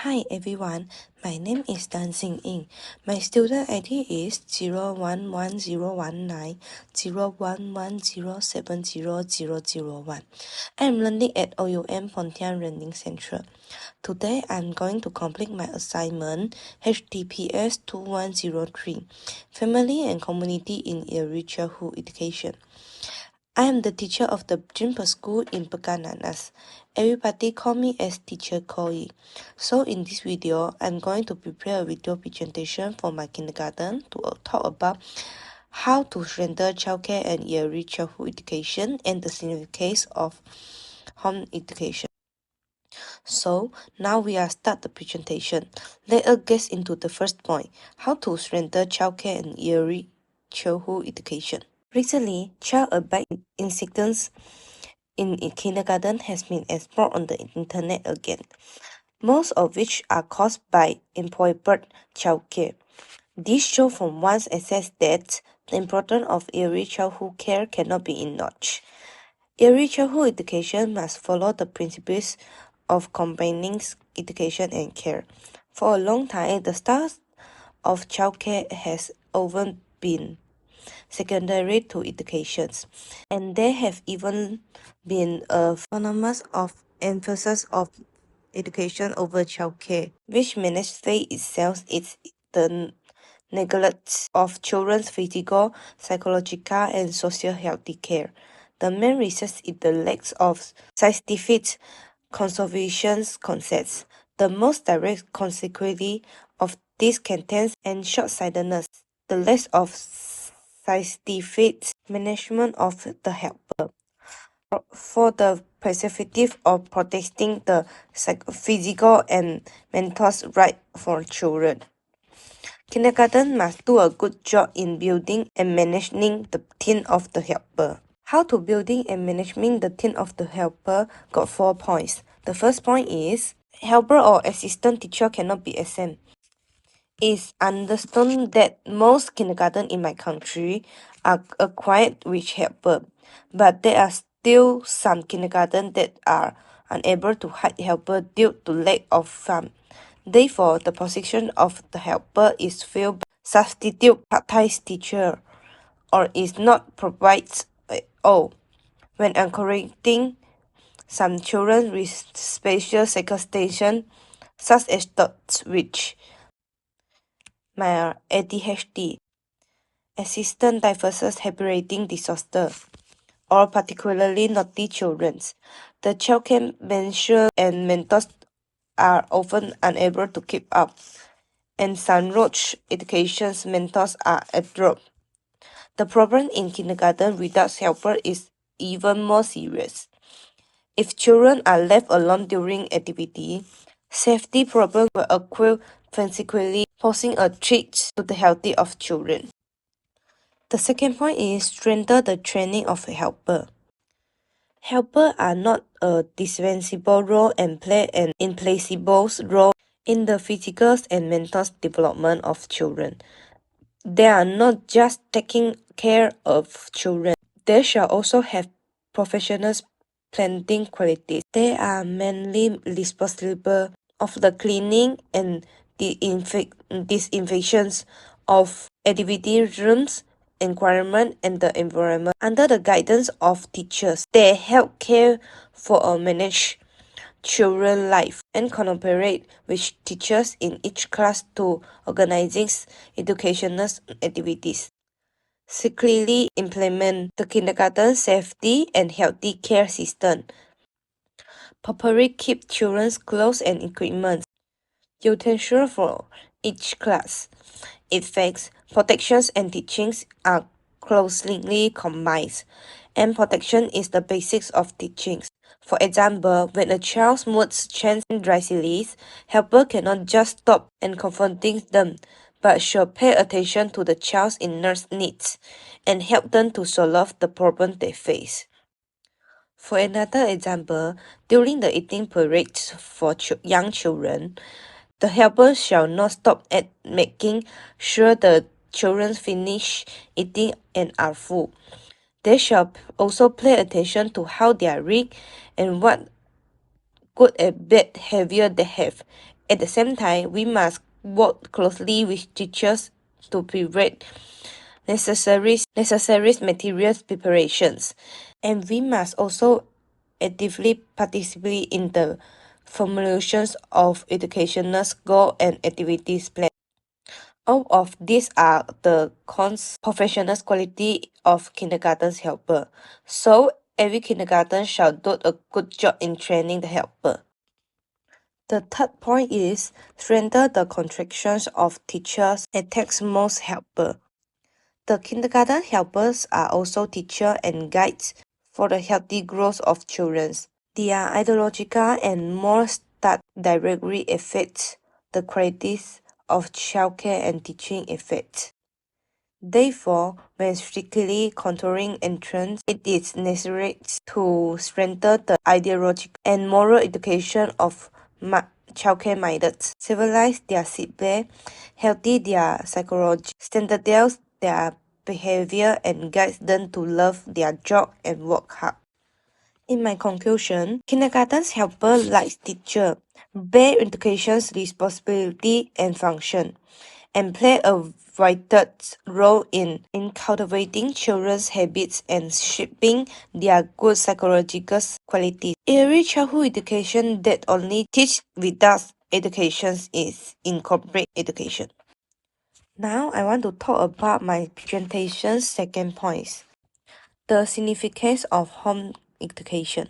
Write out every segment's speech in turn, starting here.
Hi everyone, my name is Dan Xing Ying. My student ID is 0110190110700001. I'm learning at OUM Pontian Learning Central. Today I'm going to complete my assignment HDPS2103 Family and Community in Early Childhood Education. I am the teacher of the Juniper School in Pekananas. Everybody call me as Teacher Koi. So in this video, I'm going to prepare a video presentation for my kindergarten to talk about how to strengthen childcare and early childhood education and the significance of home education. So now we are start the presentation. Let us get into the first point, how to strengthen childcare and early childhood education. Recently, child abuse incidents in kindergarten has been explored on the internet again, most of which are caused by improper childcare. This shows from one's assess that the importance of early childhood care cannot be ignored. Early childhood education must follow the principles of combining education and care. For a long time, the start of childcare has often been secondary to education, and there have even been a phenomenon of emphasis of education over childcare, which manifests itself is the neglect of children's physical, psychological, and social health care. The main reason is the lack of scientific conservation concepts. The most direct consequence of this content and short-sightedness, the lack of scientific management of the helper. For the perspective of protecting the physical and mental rights for children. Kindergarten must do a good job in building and managing the team of the helper. How to building and managing the team of the helper got 4 points. The first point is, helper or assistant teacher cannot be exempt. It's understood that most kindergarten in my country are equipped with helper, but there are still some kindergarten that are unable to hire helper due to lack of funds. Therefore, the position of the helper is filled by substitute part-time teacher or is not provided at all. When encouraging some children with special circumstances, such as those with my ADHD, assistant devices habitating disorder, or particularly naughty children. The childcare measures and mentors are often unable to keep up, and some roach education mentors are dropped. The problem in kindergarten without helper is even more serious. If children are left alone during activity, safety problems will occur consequently, posing a threat to the health of children. The second point is strengthen the training of a helper. Helpers are not a dispensable role and play an implacable role in the physical and mental development of children. They are not just taking care of children. They shall also have professional planting qualities. They are mainly responsible of the cleaning and disinfections of activity rooms, environment, and the environment. Under the guidance of teachers, they help care for or manage children's life and collaborate with teachers in each class to organizing educational activities. Secretly implement the kindergarten safety and healthy care system. Properly keep children's clothes and equipment. Utensils for each class. Effects, protections and teachings are closely combined, and protection is the basics of teachings. For example, when a child's moods change drastically, helper cannot just stop and confronting them, but should pay attention to the child's inner needs and help them to solve the problem they face. For another example, during the eating period for young children, the helper shall not stop at making sure the children finish eating and are full. They shall also pay attention to how they are read and what good and bad behavior they have, At the same time, we must work closely with teachers to prevent necessary materials preparations. And we must also actively participate in the formulations of educational goal and activities plan. All of these are the professional quality of kindergarten's helper. So every kindergarten shall do a good job in training the helper. The third point is strengthen the contractions of teachers and takes most helper. The kindergarten helpers are also teachers and guides for the healthy growth of children. Their ideological and moral start directly affect the qualities of childcare and teaching effect. Therefore, when strictly controlling entrance, it is necessary to strengthen the ideological and moral education of childcare minded, civilize their seatbelt, healthy their psychology, standardize their behavior, and guide them to love their job and work hard. In my conclusion, kindergarten's helper like teacher bear education's responsibility and function, and play a vital role in cultivating children's habits and shaping their good psychological qualities. Early childhood education that only teach without education is incomplete education. Now I want to talk about my presentation's second point, the significance of home education.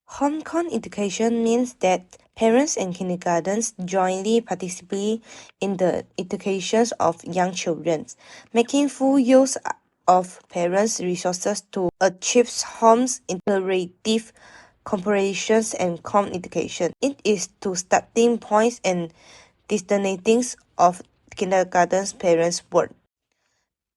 Home education means that parents and kindergartens jointly participate in the education of young children, making full use of parents' resources to achieve home's integrative comparisons and home education. It is two starting points and destinatings of kindergarten's parents' work.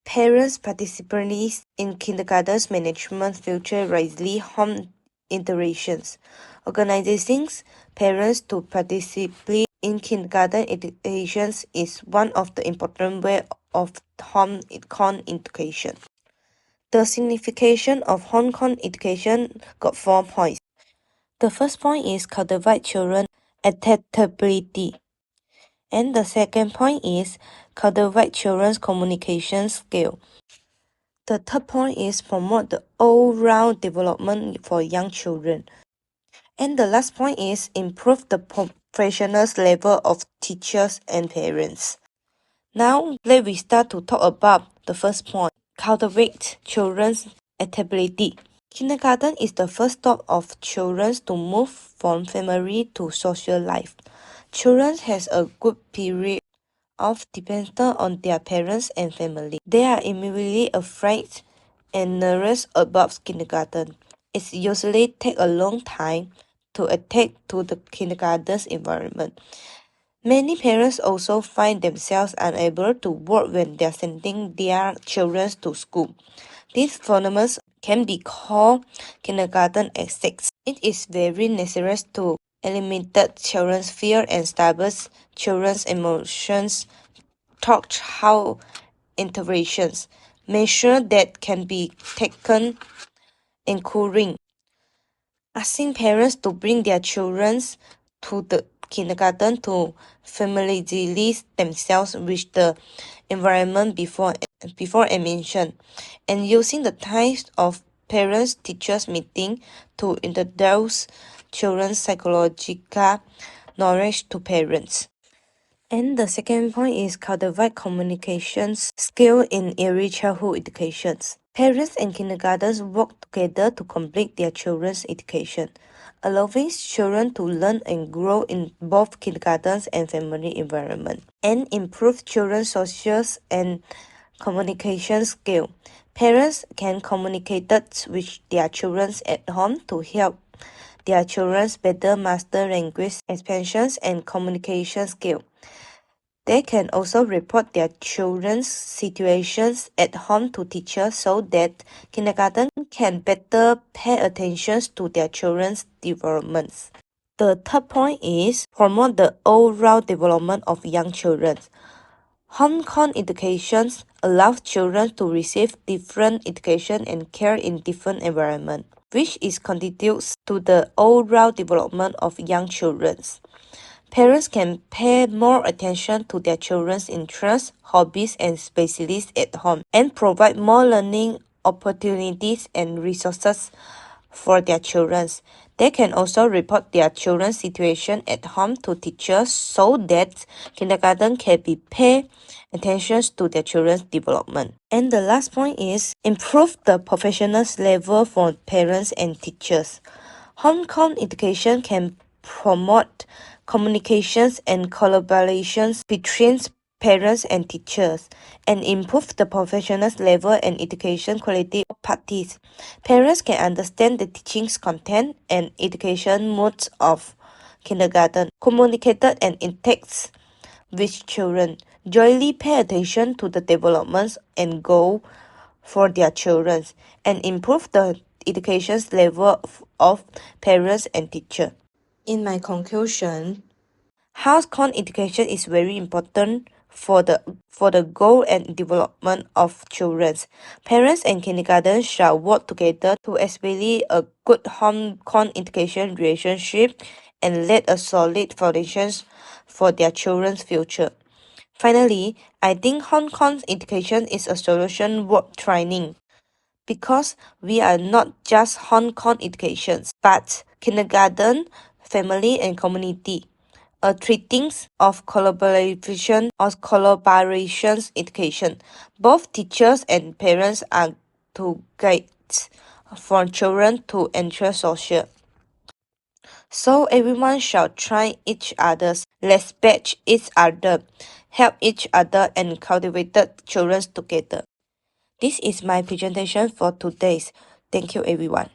Parents participate in kindergarten's management future rightly home iterations. Organizing parents to participate in kindergarten education is one of the important ways of home education. The signification of home education got 4 points. The first point is cultivate children adaptability. And the second point is cultivate children's communication skill. The third point is promote the all-round development for young children. And the last point is improve the professional level of teachers and parents. Now, let we start to talk about the first point, cultivate children's adaptability. Kindergarten is the first stop of children to move from family to social life. Children has a good period of dependent on their parents and family. They are immediately afraid and nervous about kindergarten. It usually takes a long time to adapt to the kindergarten's environment. Many parents also find themselves unable to work when they are sending their children to school. This phenomenon can be called kindergarten exits. It is very necessary to eliminate children's fear and establish children's emotions taught how interventions, measures that can be taken, including asking parents to bring their children to the kindergarten to familiarize themselves with the environment before admission, and using the types of parents-teachers meeting to introduce children's psychological knowledge to parents. And the second point is cultivate communications skill in early childhood education. Parents and kindergartens work together to complete their children's education, allowing children to learn and grow in both kindergartens and family environment, and improve children's social and communication skill. Parents can communicate with their children at home to help their children better master language expansions and communication skill. They can also report their children's situations at home to teachers so that kindergarten can better pay attention to their children's developments. The third point is promote the all-round development of young children. Home education allows children to receive different education and care in different environments, which is contributes to the all-round development of young children. Parents can pay more attention to their children's interests, hobbies, and specialists at home and provide more learning opportunities and resources for their children. They can also report their children's situation at home to teachers so that kindergarten can be pay attention to their children's development. And the last point is improve the professionals level for parents and teachers. Home education can promote communications and collaborations between parents and teachers, and improve the professional level and education quality of parties. Parents can understand the teaching's content and education modes of kindergarten, communicated and interacts with children, jointly pay attention to the developments and goal for their children, and improve the education level of parents and teachers. In my conclusion, house-corn education is very important for the goal and development of children. Parents and kindergarten shall work together to establish a good home-corn education relationship and lay a solid foundation for their children's future. Finally, I think home-corn education is a solution worth trying, because we are not just home-corn education, but kindergarten, family, and community. A treating of collaboration or collaborations education. Both teachers and parents are to guide for children to enter social. So everyone shall try each other's, respect each other, help each other, and cultivate children together. This is my presentation for today. Thank you, everyone.